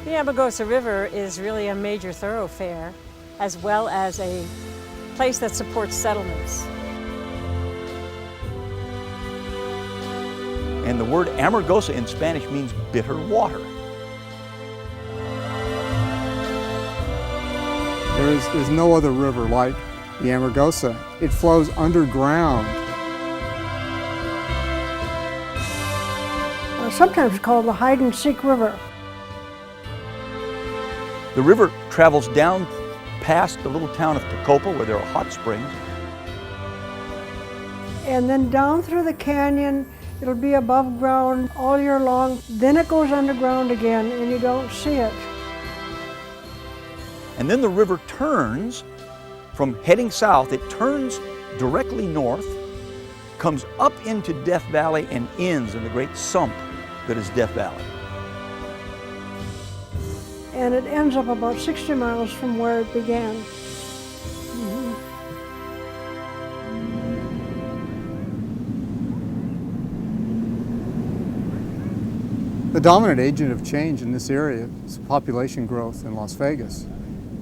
The Amargosa River is really a major thoroughfare, as well as a place that supports settlements. And the word Amargosa in Spanish means bitter water. There's no other river like the Amargosa. It flows underground. Sometimes called the hide-and-seek river. The river travels down past the little town of Tecopa, where there are hot springs. And then down through the canyon, it'll be above ground all year long. Then it goes underground again, and you don't see it. And then the river turns from heading south, it turns directly north, comes up into Death Valley, and ends in the great sump that is Death Valley. And it ends up about 60 miles from where it began. The dominant agent of change in this area is population growth in Las Vegas.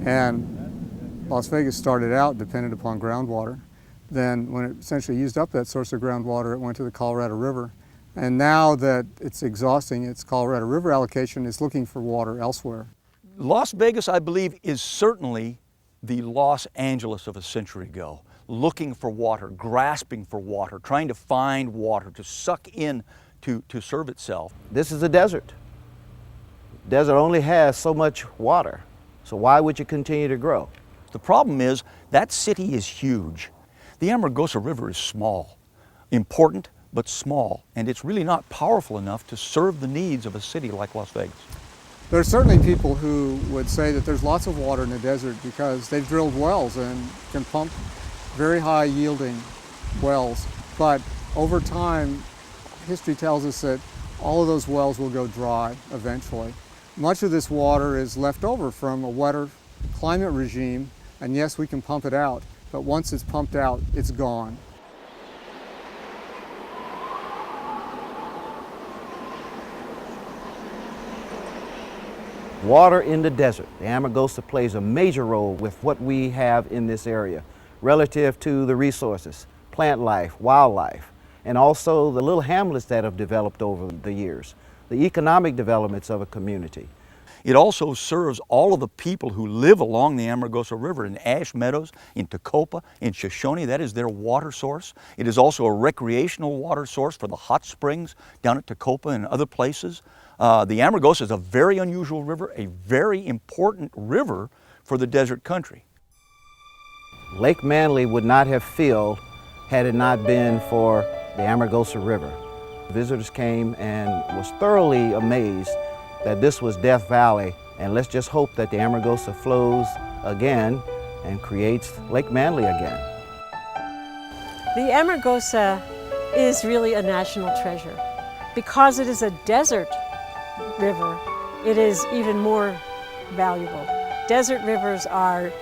And Las Vegas started out dependent upon groundwater. Then when it essentially used up that source of groundwater, it went to the Colorado River. And now that it's exhausting its Colorado River allocation, it's looking for water elsewhere. Las Vegas, I believe, is certainly the Los Angeles of a century ago, looking for water, grasping for water, trying to find water, to suck in to serve itself. This is a desert. Desert only has so much water, so why would you continue to grow? The problem is that city is huge. The Amargosa River is small, important but small, and it's really not powerful enough to serve the needs of a city like Las Vegas. There are certainly people who would say that there's lots of water in the desert because they've drilled wells and can pump very high yielding wells. But over time, history tells us that all of those wells will go dry eventually. Much of this water is left over from a wetter climate regime, and yes, we can pump it out, but once it's pumped out, it's gone. Water in the desert. The Amargosa plays a major role with what we have in this area relative to the resources, plant life, wildlife, and also the little hamlets that have developed over the years, the economic developments of a community. It also serves all of the people who live along the Amargosa River in Ash Meadows, in Tecopa, in Shoshone. That is their water source. It is also a recreational water source for the hot springs down at Tecopa and other places. The Amargosa is a very unusual river, a very important river for the desert country. Lake Manly would not have filled had it not been for the Amargosa River. Visitors came and was thoroughly amazed that this was Death Valley, and let's just hope that the Amargosa flows again and creates Lake Manly again. The Amargosa is really a national treasure. Because it is a desert river, it is even more valuable. Desert rivers are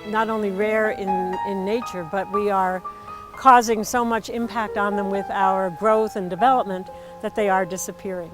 not only rare in nature, but we are causing so much impact on them with our growth and development that they are disappearing.